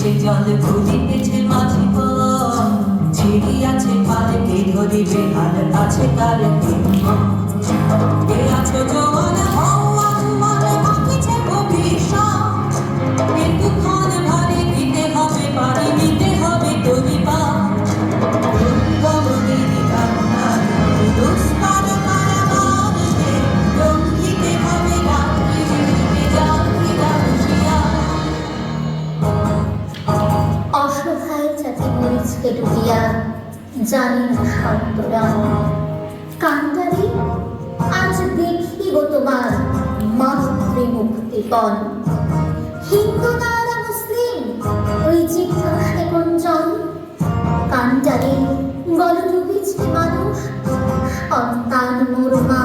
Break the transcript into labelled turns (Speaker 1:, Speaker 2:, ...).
Speaker 1: সে জল খুঁজিতেছে মাঝি পথ, ছিড়ি আছে পালকে ধরিবে আর আছে কার কে আছো জোয়ান হও আমার বাকিছে ভবিষ্যৎ, একটুক্ষণ ভারে দিতে হবে পারি দিতে হবে কবিতা গগনের কান্নায় দুষ্কার কারাগারকে লঙ্ঘিতে হবে রাত্রি জাগিয়া।
Speaker 2: অসহায় জাতি মরিচকে ডুবিয়া জানি না সন্তরা কান্তারি আজ দেখিব তোমার মাতৃমুক্তিপণ। হিন্দু নারা মুসলিম ওই জিজ্ঞাসে কোনজন কান্তারি গল ডুবিছে মানুষ সন্তান মোর মা।